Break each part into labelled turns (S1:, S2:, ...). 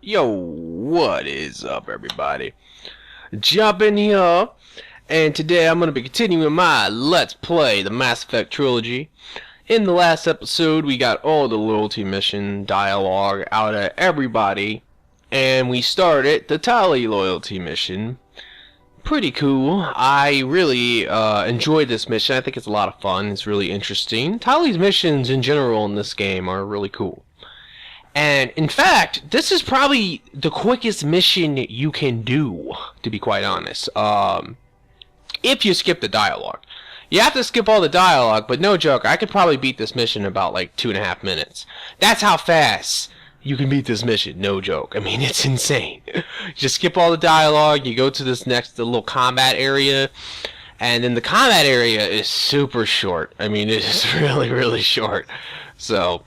S1: Yo, what is up, everybody? Jump in here, and today I'm going to be continuing my Let's Play the Mass Effect Trilogy. In the last episode, we got all the loyalty mission dialogue out of everybody, and we started the Tali loyalty mission. Pretty cool. I really enjoyed this mission. I think it's a lot of fun. It's really interesting. Tali's missions in general in this game are really cool. And, in fact, this is probably the quickest mission you can do, to be quite honest, if you skip the dialogue. You have to skip all the dialogue, but no joke, I could probably beat this mission in about, like, 2.5 minutes. That's how fast you can beat this mission, no joke. I mean, it's insane. You just skip all the dialogue, you go to this next little combat area, and then the combat area is super short. I mean, it is really, really short. So,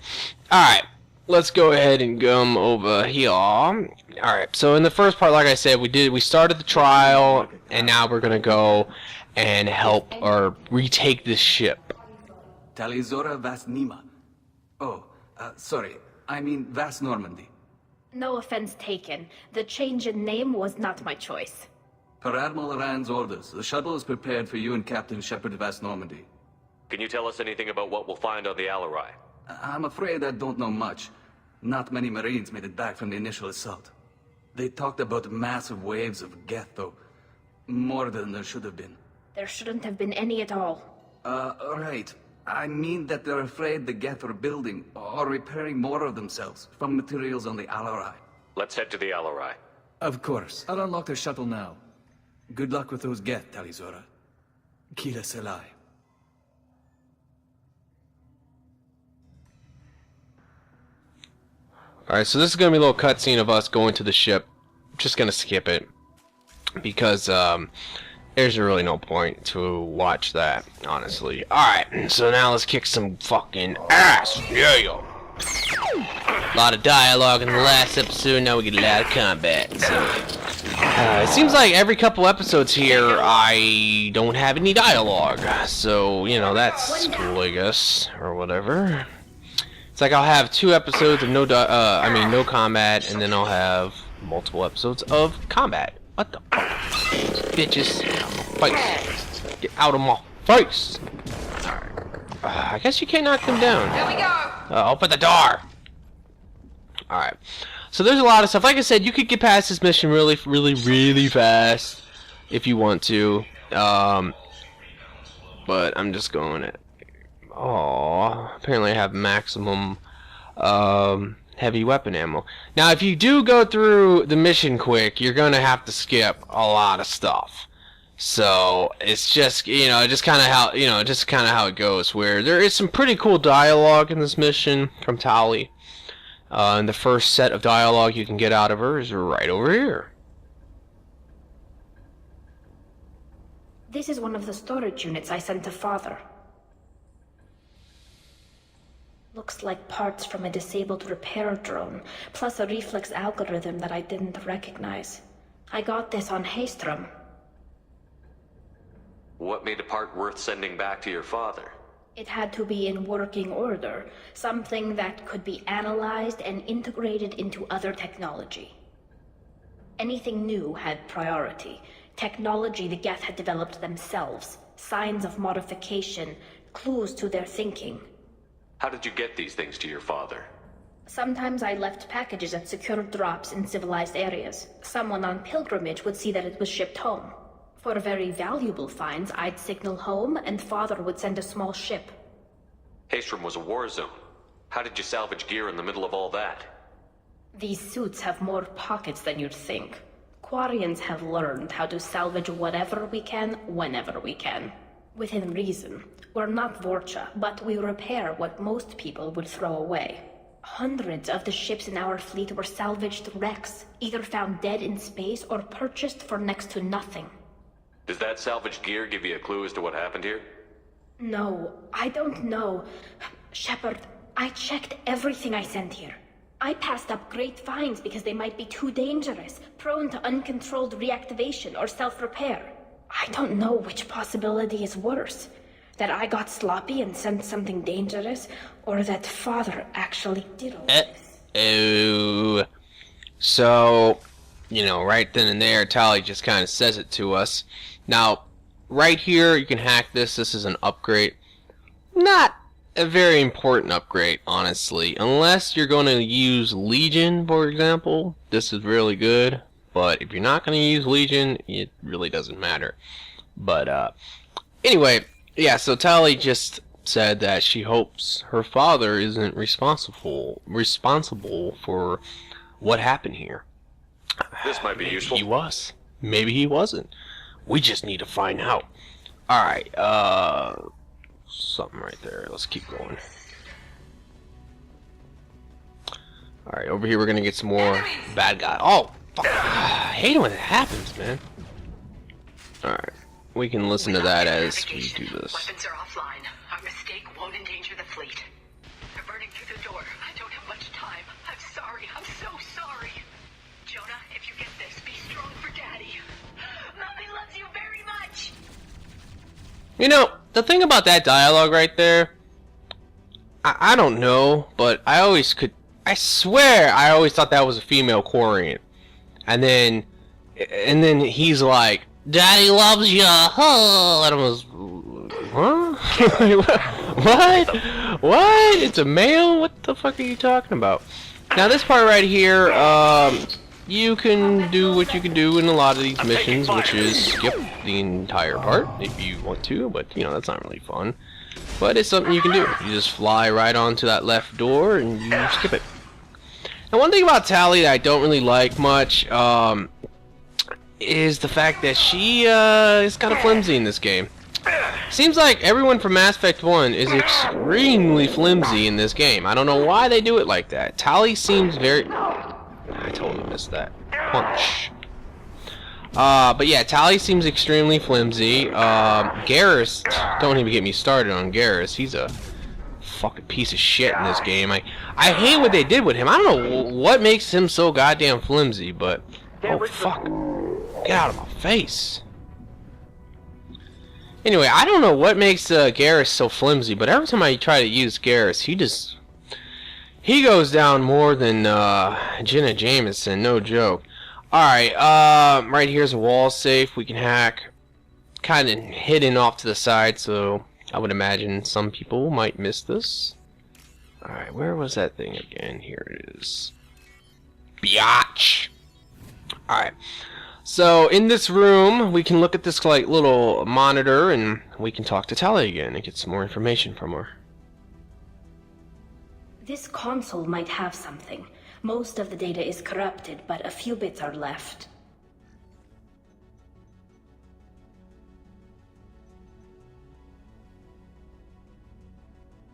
S1: alright. Let's go ahead and come over here. Alright, so in the first part, like I said, we started the trial, and now we're gonna go and help or retake this ship.
S2: Talizora Vas Nima. Oh, sorry. I mean Vas Normandy.
S3: No offense taken. The change in name was not my choice.
S2: Per Admiral Rand's orders, the shuttle is prepared for you and Captain Shepard Vas Normandy.
S4: Can you tell us anything about what we'll find on the Alarai?
S2: I'm afraid I don't know much. Not many Marines made it back from the initial assault. They talked about massive waves of geth, though. More than there should have been.
S3: There shouldn't have been any at all.
S2: Right. I mean that they're afraid the geth are building or repairing more of themselves from materials on the Alarai.
S4: Let's head to the Alarai.
S2: Of course. I'll unlock the shuttle now. Good luck with those geth, Talizora. Kira Selai.
S1: Alright, so this is going to be a little cutscene of us going to the ship. I'm just going to skip it, because there's really no point to watch that, honestly. Alright, so now let's kick some fucking ass. Yeah, yo. A lot of dialogue in the last episode, now we get a lot of combat. So, it seems like every couple episodes here, I don't have any dialogue. So, you know, that's cool, I guess, or whatever. It's like I'll have 2 episodes of no combat, and then I'll have multiple episodes of combat. What the fuck? Bitches. Face. Get out of my face! Alright. I guess you can't knock them down.
S3: Here we go!
S1: Open the door! Alright. So there's a lot of stuff. Like I said, you could get past this mission really, really, really fast if you want to. But I'm just going it. Oh, apparently I have maximum heavy weapon ammo. Now, if you do go through the mission quick, you're gonna have to skip a lot of stuff. So it's just, you know, just kind of how it goes. Where there is some pretty cool dialogue in this mission from Tali. And the first set of dialogue you can get out of her is right over here.
S3: This is one of the storage units I sent to Father. Looks like parts from a disabled repair drone, plus a reflex algorithm that I didn't recognize. I got this on Haystrom.
S4: What made a part worth sending back to your father?
S3: It had to be in working order, something that could be analyzed and integrated into other technology. Anything new had priority. Technology the geth had developed themselves, signs of modification, clues to their thinking.
S4: How did you get these things to your father?
S3: Sometimes I left packages at secure drops in civilized areas. Someone on pilgrimage would see that it was shipped home. For very valuable finds, I'd signal home, and Father would send a small ship.
S4: Haystrom was a war zone. How did you salvage gear in the middle of all that?
S3: These suits have more pockets than you'd think. Quarians have learned how to salvage whatever we can, whenever we can. Within reason. We're not Vorcha, but we repair what most people would throw away. Hundreds of the ships in our fleet were salvaged wrecks, either found dead in space or purchased for next to nothing.
S4: Does that salvaged gear give you a clue as to what happened here?
S3: No, I don't know. Shepard, I checked everything I sent here. I passed up great finds because they might be too dangerous, prone to uncontrolled reactivation or self-repair. I don't know which possibility is worse. That I got sloppy and sent something dangerous, or that Father actually did all this.
S1: Oh. So, you know, right then and there, Tali just kind of says it to us. Now, right here, you can hack this. This is an upgrade. Not a very important upgrade, honestly. Unless you're going to use Legion, for example. This is really good. But if you're not going to use Legion, it really doesn't matter. But, anyway, yeah, so Tali just said that she hopes her father isn't responsible for what happened here.
S4: This might be useful.
S1: He was. Maybe he wasn't. We just need to find out. Alright, something right there. Let's keep going. Alright, over here we're gonna get some more bad guy. Oh, fuck. I hate it when it happens, man. Alright, we can listen to that as we do this.
S5: Weapons are offline. Our mistake won't endanger the fleet. They're burning through the door. I don't have much time. I'm sorry. I'm so sorry. Jonah, if you get this, be strong for Daddy. Mommy loves you very much.
S1: You know, the thing about that dialogue right there, I don't know, but I swear I always thought that was a female Quarian. And then he's like, Daddy loves you, huh? And I was, huh? What? It's a male? What the fuck are you talking about? Now this part right here, you can do what you can do in a lot of these missions, which is skip the entire part if you want to, but you know, that's not really fun. But it's something you can do. You just fly right onto that left door and you skip it. Now one thing about Tali that I don't really like much, is the fact that she is kind of flimsy in this game. Seems like everyone from Mass Effect 1 is extremely flimsy in this game. I don't know why they do it like that. Tali seems very... I totally missed that. Punch. But yeah, Tali seems extremely flimsy. Garrus, don't even get me started on Garrus. He's a fucking piece of shit in this game. I hate what they did with him. I don't know what makes him so goddamn flimsy, but... Oh, fuck. Get out of my face. Anyway, I don't know what makes Garrus so flimsy, but every time I try to use Garrus, he goes down more than Jenna Jameson, no joke. Alright, right here's a wall safe we can hack. Kind of hidden off to the side, so I would imagine some people might miss this. Alright, where was that thing again? Here it is. Biatch! Alright, so in this room, we can look at this like little monitor, and we can talk to Tali again and get some more information from her.
S3: This console might have something. Most of the data is corrupted, but a few bits are left.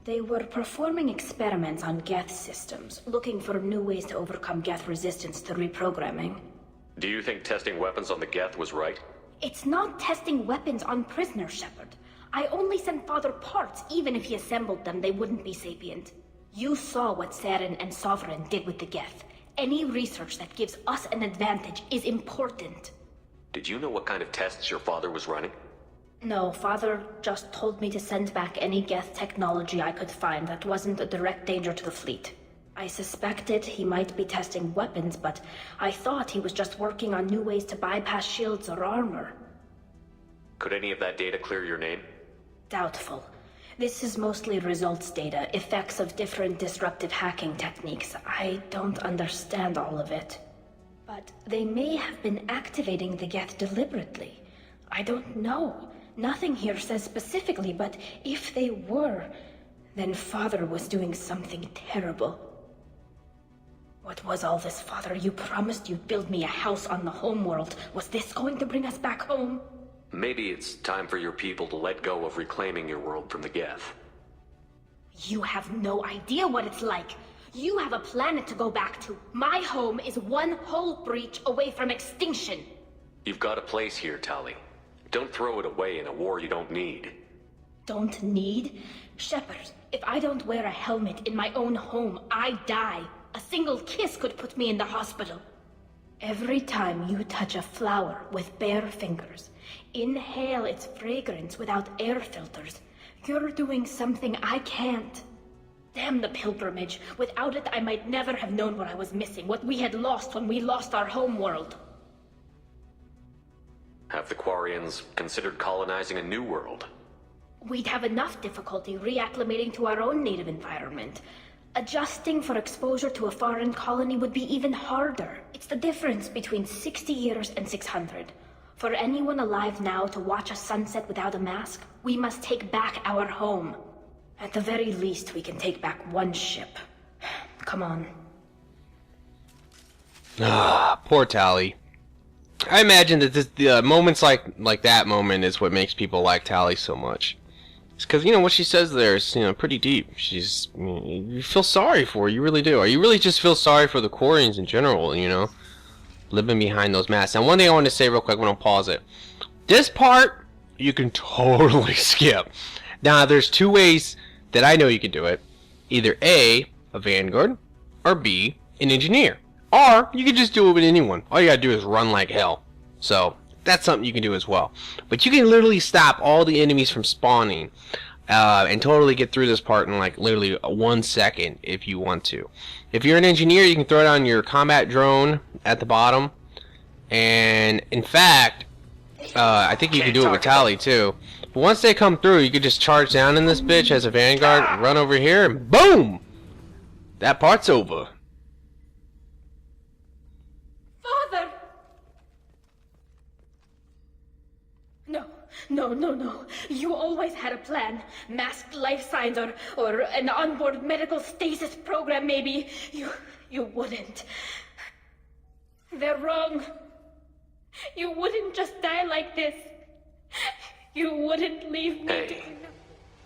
S3: They were performing experiments on geth systems, looking for new ways to overcome geth resistance to reprogramming.
S4: Do you think testing weapons on the geth was right?
S3: It's not testing weapons on prisoners, Shepard. I only sent Father parts. Even if he assembled them, they wouldn't be sapient. You saw what Saren and Sovereign did with the geth. Any research that gives us an advantage is important.
S4: Did you know what kind of tests your father was running?
S3: No, Father just told me to send back any geth technology I could find that wasn't a direct danger to the fleet. I suspected he might be testing weapons, but I thought he was just working on new ways to bypass shields or armor.
S4: Could any of that data clear your name?
S3: Doubtful. This is mostly results data, effects of different disruptive hacking techniques. I don't understand all of it. But they may have been activating the geth deliberately. I don't know. Nothing here says specifically, but if they were, then Father was doing something terrible. What was all this, Father? You promised you'd build me a house on the homeworld. Was this going to bring us back home?
S4: Maybe it's time for your people to let go of reclaiming your world from the geth.
S3: You have no idea what it's like. You have a planet to go back to. My home is one hull breach away from extinction.
S4: You've got a place here, Tali. Don't throw it away in a war you don't need.
S3: Don't need? Shepard, if I don't wear a helmet in my own home, I die. A single kiss could put me in the hospital. Every time you touch a flower with bare fingers, inhale its fragrance without air filters, you're doing something I can't. Damn the pilgrimage. Without it, I might never have known what I was missing, what we had lost when we lost our home world.
S4: Have the Quarians considered colonizing a new world?
S3: We'd have enough difficulty reacclimating to our own native environment. Adjusting for exposure to a foreign colony would be even harder. It's the difference between 60 years and 600. For anyone alive now to watch a sunset without a mask, we must take back our home. At the very least, we can take back one ship. Come on.
S1: Ah, poor Tali. I imagine that the moments like that moment is what makes people like Tali so much. It's because, what she says there is, pretty deep. You feel sorry for her, you really do. Or you really just feel sorry for the Quarians in general, living behind those masks. Now, one thing I want to say real quick, I'm going to pause it. This part, you can totally skip. Now, there's two ways that I know you can do it. Either A, a Vanguard, or B, an Engineer. Or, you can just do it with anyone. All you gotta do is run like hell. So, that's something you can do as well. But you can literally stop all the enemies from spawning and totally get through this part in literally 1 second if you want to. If you're an engineer, you can throw it on your combat drone at the bottom. And in fact, I think you can do it with Tali too. But once they come through, you can just charge down in this bitch as a Vanguard, run over here, and boom! That part's over.
S3: Father! No. You always had a plan. Masked life signs or an onboard medical stasis program, maybe. You wouldn't. They're wrong. You wouldn't just die like this. You wouldn't leave me.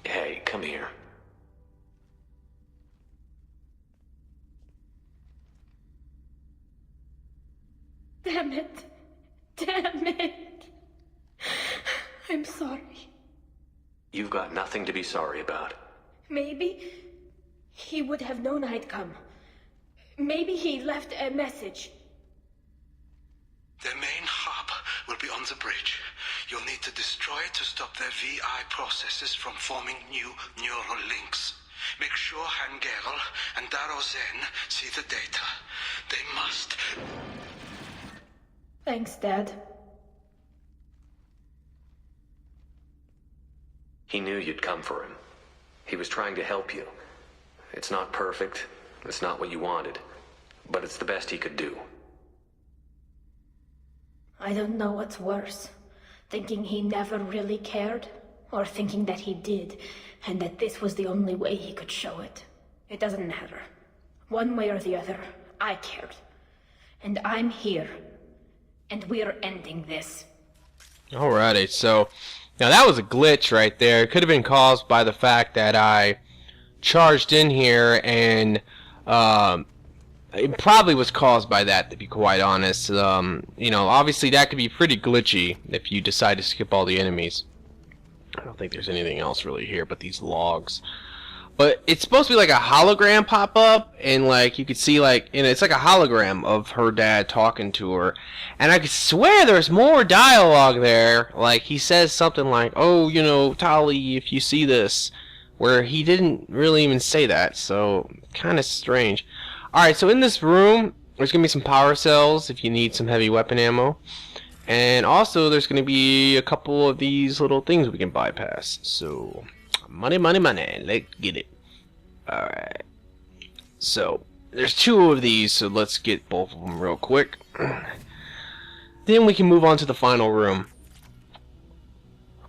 S4: Hey, come here.
S3: Damn it. I'm sorry.
S4: You've got nothing to be sorry about.
S3: Maybe he would have known I'd come. Maybe he left a message.
S6: Their main hub will be on the bridge. You'll need to destroy it to stop their VI processes from forming new neural links. Make sure Hangerl and Darozen see the data. They must.
S3: Thanks, Dad.
S4: He knew you'd come for him. He was trying to help you. It's not perfect. It's not what you wanted. But it's the best he could do.
S3: I don't know what's worse. Thinking he never really cared, or thinking that he did, and that this was the only way he could show it. It doesn't matter. One way or the other, I cared. And I'm here. And we're ending this.
S1: Alrighty, so now that was a glitch right there. It could have been caused by the fact that I charged in here, and it probably was caused by that, to be quite honest. Obviously that could be pretty glitchy if you decide to skip all the enemies. I don't think there's anything else really here but these logs. But it's supposed to be like a hologram pop up, and you could see it's like a hologram of her dad talking to her. And I could swear there's more dialogue there. He says something like, "Oh, Tali, if you see this," where he didn't really even say that, so kind of strange. Alright, so in this room, there's going to be some power cells if you need some heavy weapon ammo. And also, there's going to be a couple of these little things we can bypass. So, money, let's get it. Alright. So, there's two of these, so let's get both of them real quick. Then we can move on to the final room.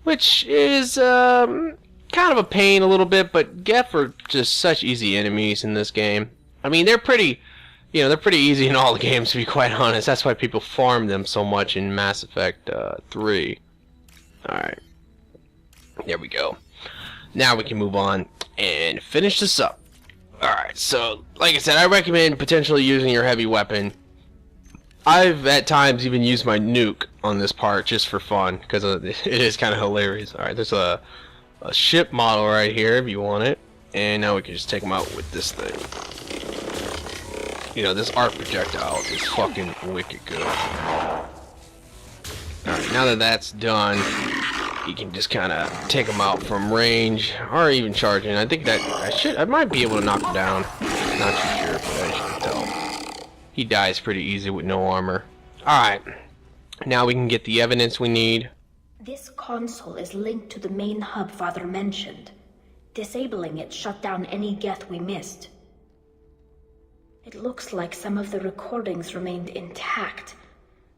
S1: Which is, kind of a pain a little bit, but geth are just such easy enemies in this game. I mean, they're pretty easy in all the games, to be quite honest. That's why people farm them so much in Mass Effect 3. Alright. There we go. Now we can move on and finish this up. Alright, so, like I said, I recommend potentially using your heavy weapon. I've, at times, even used my nuke on this part just for fun, because it is kind of hilarious. Alright, there's a ship model right here, if you want it. And now we can just take them out with this thing. This arc projectile is fucking wicked good. Alright, now that that's done, you can just kind of take him out from range, or even charging. I think that I might be able to knock him down. Not too sure, but as you can tell, he dies pretty easy with no armor. Alright, now we can get the evidence we need.
S3: This console is linked to the main hub Father mentioned. Disabling it shut down any geth we missed. It looks like some of the recordings remained intact.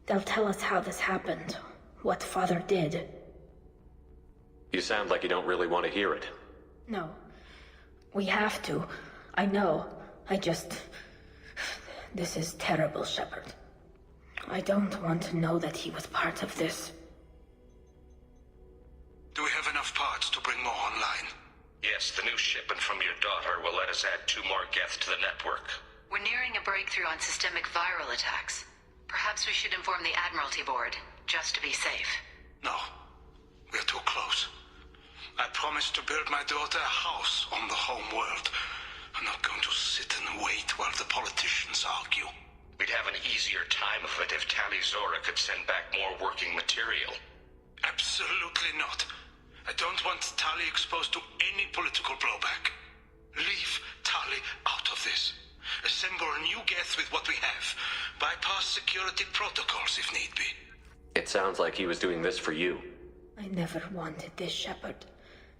S3: They'll tell us how this happened, what Father did.
S4: You sound like you don't really want to hear it.
S3: No. We have to. I know. This is terrible, Shepard. I don't want to know that he was part of this.
S6: Do we have enough parts to bring more online?
S7: Yes, the new shipment from your daughter will let us add 2 more geth to the network.
S5: We're nearing a breakthrough on systemic viral attacks. Perhaps we should inform the Admiralty Board, just to be safe.
S6: No. We're too close. I promised to build my daughter a house on the home world. I'm not going to sit and wait while the politicians argue.
S7: We'd have an easier time of it if Tali Zora could send back more working material.
S6: Absolutely not. I don't want Tali exposed to any political blowback. Leave Tali out of this. Assemble new geth with what we have. Bypass security protocols if need be.
S4: It sounds like he was doing this for you.
S3: I never wanted this, Shepard.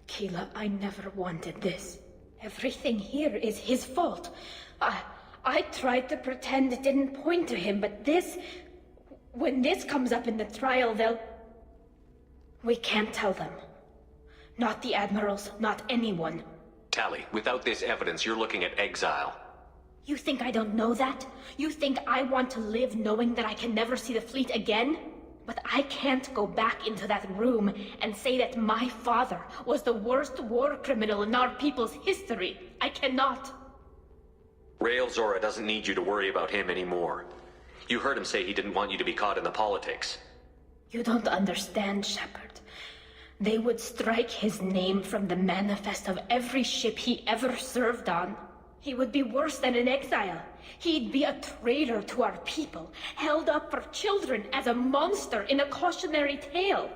S3: Keela, I never wanted this. Everything here is his fault. I tried to pretend it didn't point to him, but this... When this comes up in the trial, they'll... We can't tell them. Not the admirals, not anyone.
S4: Tali, without this evidence, you're looking at exile.
S3: You think I don't know that? You think I want to live knowing that I can never see the fleet again? But I can't go back into that room and say that my father was the worst war criminal in our people's history. I cannot.
S4: Rael Zora doesn't need you to worry about him anymore. You heard him say he didn't want you to be caught in the politics.
S3: You don't understand, Shepard. They would strike his name from the manifest of every ship he ever served on. He would be worse than an exile. He'd be a traitor to our people, held up for children as a monster in a cautionary tale.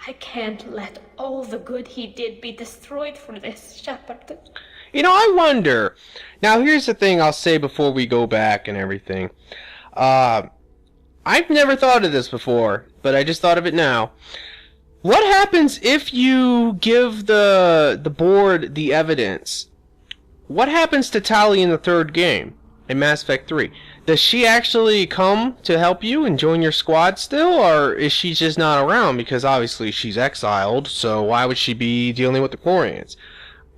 S3: I can't let all the good he did be destroyed for this, Shepard.
S1: You know, I wonder. Now, here's the thing I'll say before we go back and everything. I've never thought of this before, but I just thought of it now. What happens if you give the board the evidence? What happens to Tali in the third game, in Mass Effect 3? Does she actually come to help you and join your squad still, or is she just not around because obviously she's exiled, so why would she be dealing with the Quarians?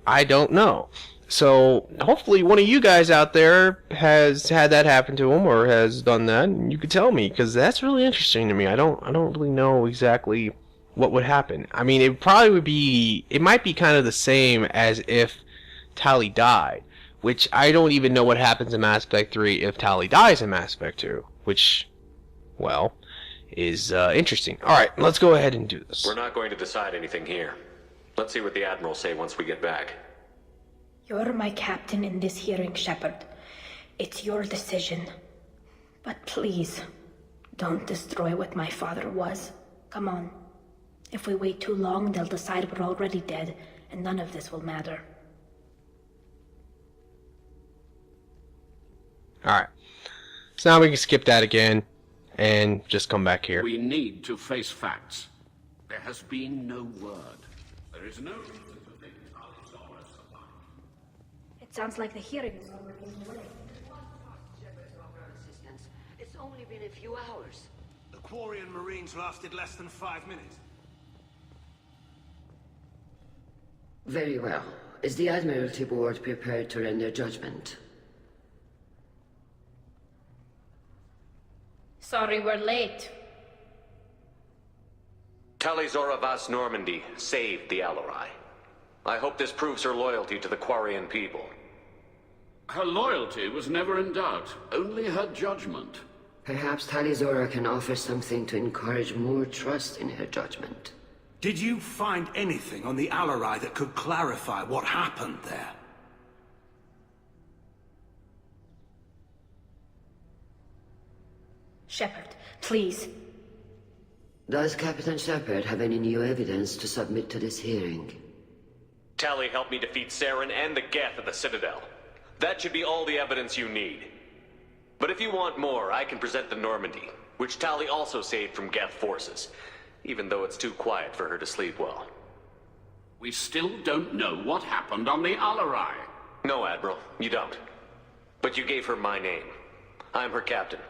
S1: I don't know. So, hopefully one of you guys out there has had that happen to him, or has done that, and you could tell me, because that's really interesting to me. I don't really know exactly what would happen. I mean, it might be kind of the same as if Tali died, which I don't even know what happens in Mass Effect 3 if Tali dies in Mass Effect 2, which, well, is interesting. Alright, let's go ahead and do this.
S4: We're not going to decide anything here. Let's see what the Admirals say once we get back.
S3: You're my captain in this hearing, Shepard. It's your decision. But please, don't destroy what my father was. Come on. If we wait too long, they'll decide we're already dead, and none of this will matter.
S1: Alright. So now we can skip that again, and just come back here.
S8: We need to face facts. There has been no word. There is no reason to think Tali Zora's alive.
S3: It sounds like the hearing is already underway.
S9: It's only been a few hours.
S6: The Quarian Marines lasted less than 5 minutes.
S9: Very well. Is the Admiralty Board prepared to render judgment?
S3: Sorry we're late.
S4: Tali Zora Vas Normandy saved the Alarai. I hope this proves her loyalty to the Quarian people.
S8: Her loyalty was never in doubt, only her judgment.
S9: Perhaps Tali Zora can offer something to encourage more trust in her judgment.
S6: Did you find anything on the Alarai that could clarify what happened there?
S3: Shepard, please.
S9: Does Captain Shepard have any new evidence to submit to this hearing?
S4: Tali helped me defeat Saren and the Geth at the Citadel. That should be all the evidence you need. But if you want more, I can present the Normandy, which Tali also saved from Geth forces, even though it's too quiet for her to sleep well.
S8: We still don't know what happened on the Alarai.
S4: No, Admiral, you don't. But you gave her my name. I'm her captain.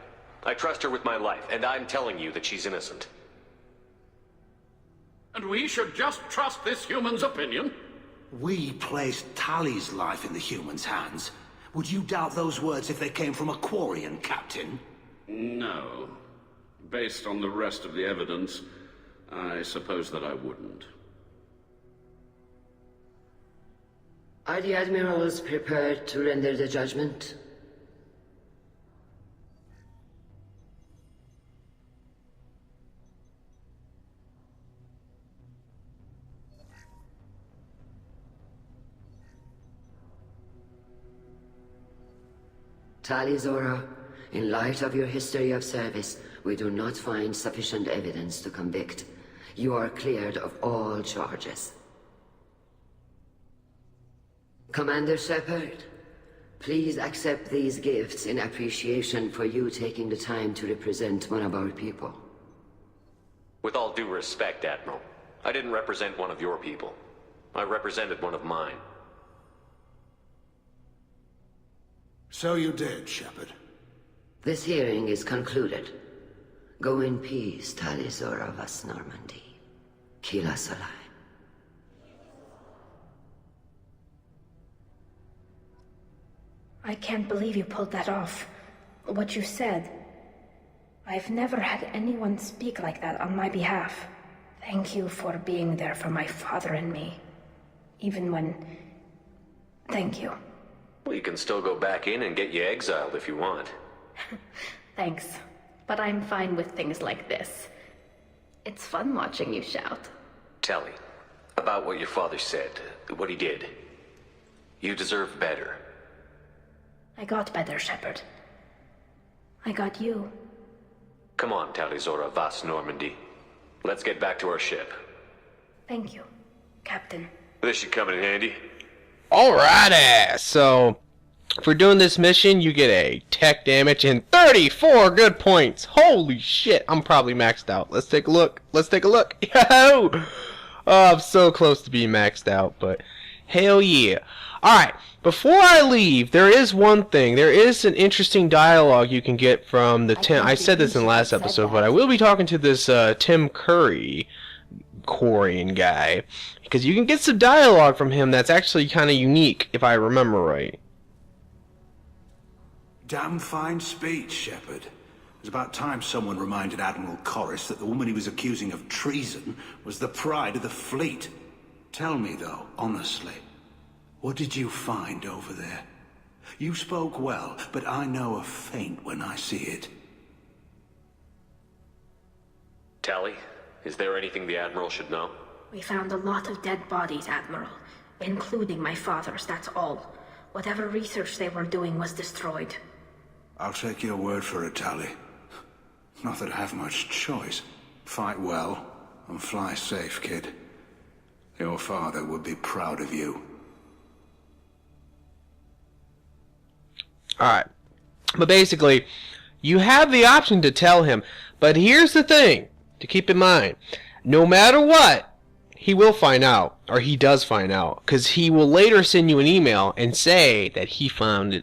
S4: I trust her with my life, and I'm telling you that she's innocent.
S8: And we should just trust this human's opinion?
S6: We placed Tali's life in the human's hands. Would you doubt those words if they came from a Quarian, Captain?
S8: No. Based on the rest of the evidence, I suppose that I wouldn't.
S9: Are the admirals prepared to render the judgment? Tali Zora, in light of your history of service, we do not find sufficient evidence to convict. You are cleared of all charges. Commander Shepard, please accept these gifts in appreciation for you taking the time to represent one of our people.
S4: With all due respect, Admiral, I didn't represent one of your people. I represented one of mine.
S6: So you did, Shepard.
S9: This hearing is concluded. Go in peace, Tali Zora vas Normandy. Kila Solai.
S3: I can't believe you pulled that off. What you said. I've never had anyone speak like that on my behalf. Thank you for being there for my father and me. Even when... Thank you.
S4: Well, you can still go back in and get you exiled if you want.
S3: Thanks. But I'm fine with things like this. It's fun watching you shout.
S4: Tali, about what your father said, what he did. You deserve better.
S3: I got better, Shepard. I got you.
S4: Come on, Tali Zora vas Normandy. Let's get back to our ship.
S3: Thank you, Captain.
S4: This should come in handy.
S1: Alrighty, so for doing this mission, you get a tech damage and 34 good points. Holy shit, I'm probably maxed out. Let's take a look. Let's take a look. Yo! Oh, I'm so close to being maxed out, but hell yeah. Alright, before I leave, there is one thing. There is an interesting dialogue you can get from the Tim. I said this in the last episode, but I will be talking to this Tim Curry Quarian guy, because you can get some dialogue from him that's actually kind of unique, if I remember right.
S6: Damn fine speech, Shepard. It's about time someone reminded Admiral Corris that the woman he was accusing of treason was the pride of the fleet. Tell me, though, honestly, what did you find over there? You spoke well, but I know a feint when I see it.
S4: Tali, is there anything the Admiral should know?
S3: We found a lot of dead bodies, Admiral. Including my father's, that's all. Whatever research they were doing was destroyed.
S6: I'll take your word for it, Tali. Not that I have much choice. Fight well, and fly safe, kid. Your father would be proud of you.
S1: Alright, but basically, you have the option to tell him, but here's the thing to keep in mind. No matter what, he will find out, or he does find out, because he will later send you an email and say that he found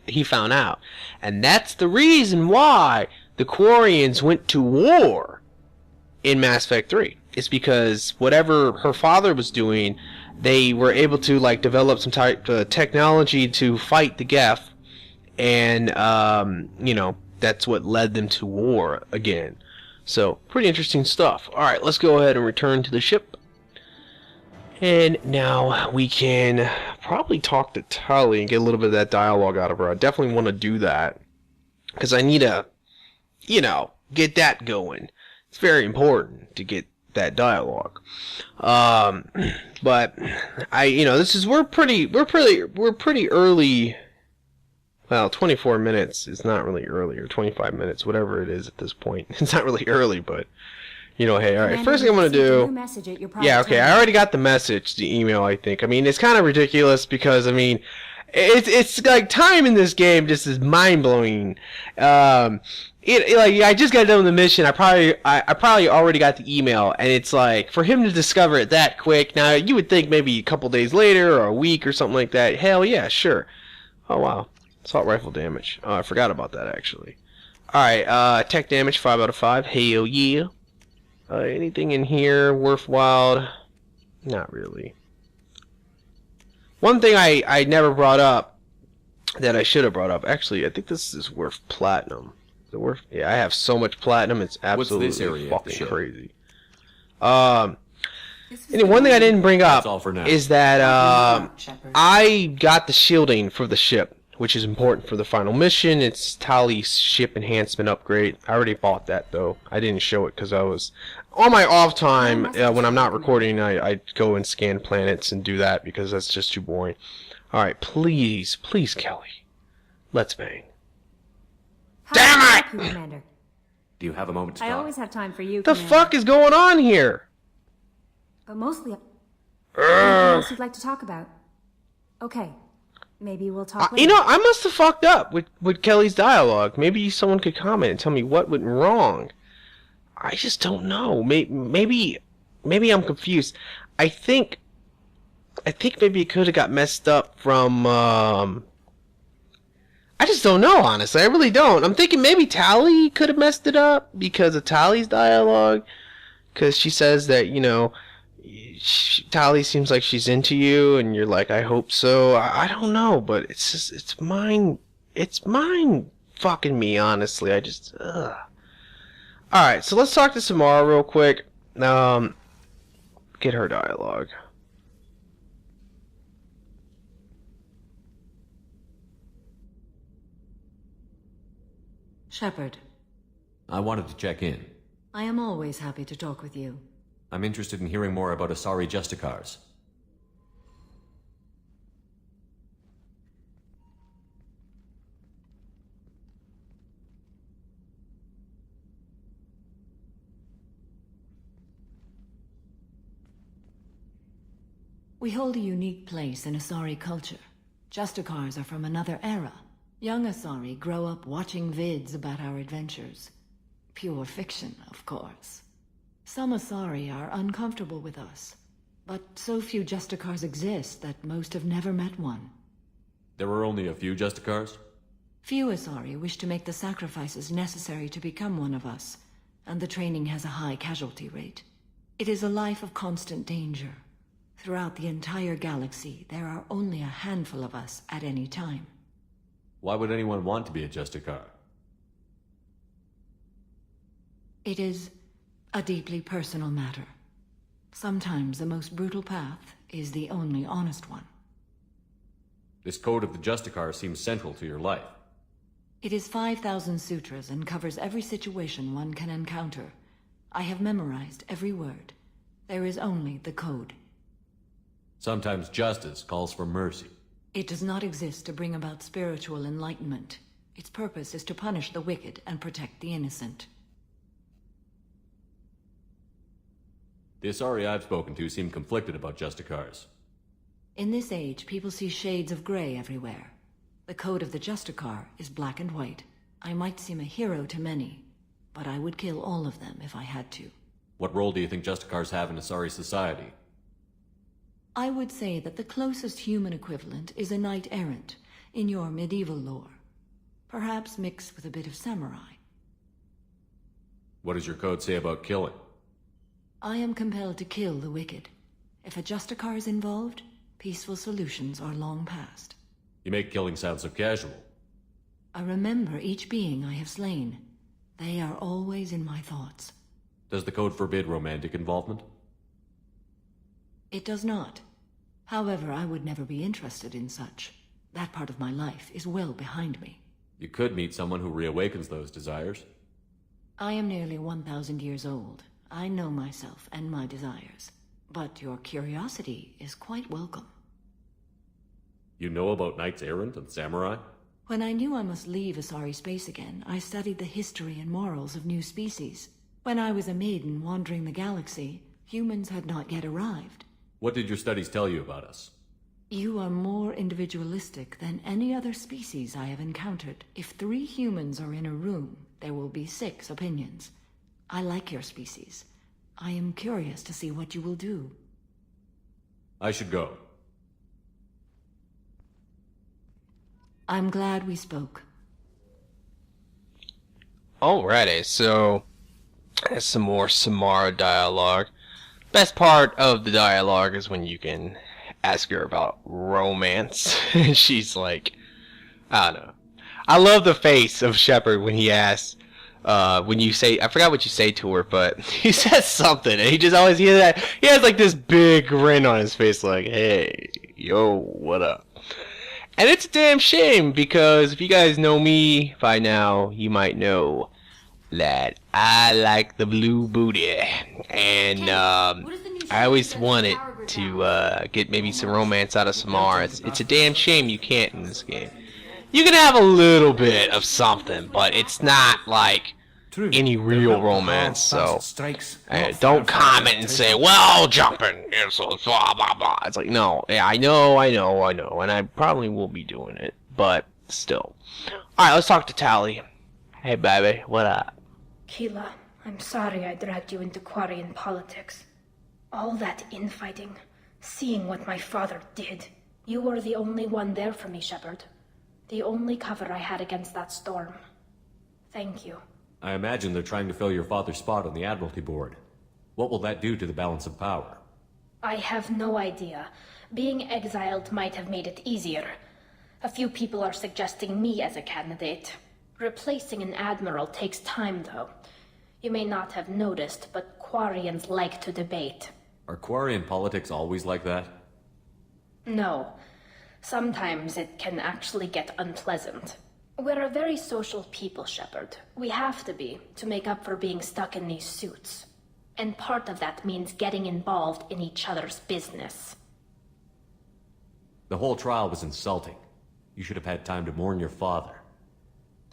S1: out. And that's the reason why the Quarians went to war in Mass Effect 3. It's because whatever her father was doing, they were able to like develop some type of technology to fight the geth, and you know, that's what led them to war again. So, pretty interesting stuff. Alright, let's go ahead and return to the ship. And now we can probably talk to Tali and get a little bit of that dialogue out of her. I definitely want to do that, because I need to, you know, get that going. It's very important to get that dialogue. But you know, we're pretty early. Well, 24 minutes is not really early, or 25 minutes, whatever it is at this point. It's not really early, but You know, hey, all right.
S10: Commander,
S1: First thing I'm gonna
S10: you received a new
S1: do.
S10: message at your
S1: Yeah,
S10: private
S1: okay. I
S10: terminal.
S1: already got the message, the email. I think. I mean, it's kind of ridiculous because I mean, it's like time in this game just is mind blowing. Like I just got done with the mission. I probably already got the email, and it's like for him to discover it that quick. Now you would think maybe a couple days later or a week or something like that. Hell yeah, sure. Oh wow, assault rifle damage. Oh, I forgot about that actually. All right, tech damage 5 out of 5. Hell yeah. Anything in here worthwhile? Not really. One thing I never brought up that I should have brought up. Actually, I think this is worth platinum. Is it worth? Yeah, I have so much platinum. It's absolutely fucking crazy. And one thing I didn't bring up is that I got the shielding for the ship, which is important for the final mission. It's Tali's ship enhancement upgrade. I already bought that though. I didn't show it because I was on my off time when I'm not recording. I go and scan planets and do that because that's just too boring. All right, please, please, Kelly, let's bang. Damn it!
S10: Commander.
S8: Do you have a moment to
S10: I
S8: talk?
S10: always have time for you,
S1: The
S10: Commander.
S1: fuck is going on here?
S10: But mostly, anything else you'd like to talk about? Okay, maybe we'll talk later.
S1: You know, I must have fucked up with Kelly's dialogue. Maybe someone could comment and tell me what went wrong. I just don't know. Maybe I'm confused. I think maybe it could have got messed up from. I just don't know, honestly. I really don't. I'm thinking maybe Tali could have messed it up because of Tali's dialogue. Because she says that, you know, Tali seems like she's into you, and you're like, I hope so. I don't know, but it's just, it's mind fucking me, honestly. I just, ugh. Alright, so let's talk to Samara real quick. Get her dialogue.
S11: Shepard,
S12: I wanted to check in.
S11: I am always happy to talk with you.
S12: I'm interested in hearing more about Asari Justicars.
S11: We hold a unique place in Asari culture. Justicars are from another era. Young Asari grow up watching vids about our adventures. Pure fiction, of course. Some Asari are uncomfortable with us, but so few Justicars exist that most have never met one.
S12: There were only a few Justicars?
S11: Few Asari wish to make the sacrifices necessary to become one of us, and the training has a high casualty rate. It is a life of constant danger. Throughout the entire galaxy, there are only a handful of us at any time.
S12: Why would anyone want to be a Justicar?
S11: It is a deeply personal matter. Sometimes the most brutal path is the only honest one.
S12: This code of the Justicar seems central to your life.
S11: It is 5,000 sutras and covers every situation one can encounter. I have memorized every word. There is only the code.
S12: Sometimes justice calls for mercy.
S11: It does not exist to bring about spiritual enlightenment. Its purpose is to punish the wicked and protect the innocent.
S12: The Asari I've spoken to seem conflicted about Justicars.
S11: In this age, people see shades of gray everywhere. The code of the Justicar is black and white. I might seem a hero to many, but I would kill all of them if I had to.
S12: What role do you think Justicars have in Asari society?
S11: I would say that the closest human equivalent is a knight-errant in your medieval lore. Perhaps mixed with a bit of samurai.
S12: What does your code say about killing?
S11: I am compelled to kill the wicked. If a Justicar is involved, peaceful solutions are long past.
S12: You make killing sound so casual.
S11: I remember each being I have slain. They are always in my thoughts.
S12: Does the code forbid romantic involvement?
S11: It does not. However, I would never be interested in such. That part of my life is well behind me.
S12: You could meet someone who reawakens those desires.
S11: I am nearly 1,000 years old. I know myself and my desires. But your curiosity is quite welcome.
S12: You know about knights errant and samurai?
S11: When I knew I must leave Asari space again, I studied the history and morals of new species. When I was a maiden wandering the galaxy, humans had not yet arrived.
S12: What did your studies tell you about us?
S11: You are more individualistic than any other species I have encountered. If 3 humans are in a room, there will be 6 opinions. I like your species. I am curious to see what you will do.
S12: I should go.
S11: I'm glad we spoke.
S1: Alrighty, so there's some more Samara dialogue. Best part of the dialogue is when you can ask her about romance. She's like, I don't know. I love the face of Shepard when he asks, when you say, I forgot what you say to her, but he says something, and he just always hears that. He has like this big grin on his face, like, hey, yo, what up? And it's a damn shame, because if you guys know me by now, you might know that I like the blue booty, and I always wanted to get maybe some romance out of Samara. It's a damn shame you can't in this game. You can have a little bit of something, but it's not like any real romance, so don't comment and say, well, jumping, it's blah, blah, blah. It's like, no, yeah, I know, and I probably will be doing it, but still. Alright, let's talk to Tali. Hey, baby, what up?
S3: Keela, I'm sorry I dragged you into Quarian politics. All that infighting, seeing what my father did. You were the only one there for me, Shepard. The only cover I had against that storm. Thank you.
S12: I imagine they're trying to fill your father's spot on the Admiralty board. What will that do to the balance of power?
S3: I have no idea. Being exiled might have made it easier. A few people are suggesting me as a candidate. Replacing an admiral takes time, though. You may not have noticed, but Quarians like to debate.
S12: Are Quarian politics always like that?
S3: No. Sometimes it can actually get unpleasant. We're a very social people, Shepard. We have to be, to make up for being stuck in these suits. And part of that means getting involved in each other's business.
S12: The whole trial was insulting. You should have had time to mourn your father.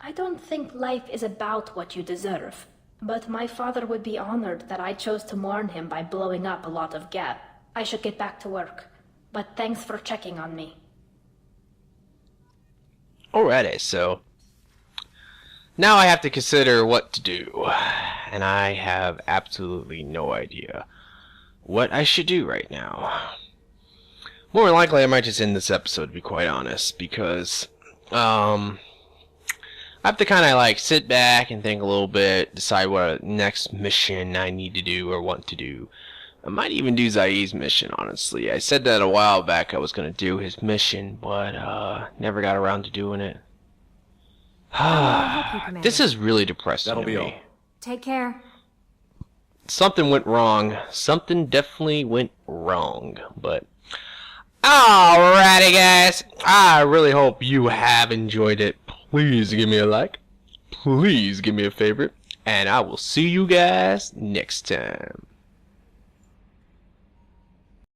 S3: I don't think life is about what you deserve. But my father would be honored that I chose to mourn him by blowing up a lot of geth. I should get back to work. But thanks for checking on me.
S1: Alrighty, so now I have to consider what to do, and I have absolutely no idea what I should do right now. More than likely I might just end this episode, to be quite honest, because I have to kind of like sit back and think a little bit, decide what next mission I need to do or want to do. I might even do Zaid's mission, honestly. I said that a while back I was going to do his mission, but never got around to doing it. This is really depressing to me. All.
S10: Take care.
S1: Something went wrong. Something definitely went wrong, but alrighty, guys. I really hope you have enjoyed it. Please give me a like. Please give me a favorite. And I will see you guys next time.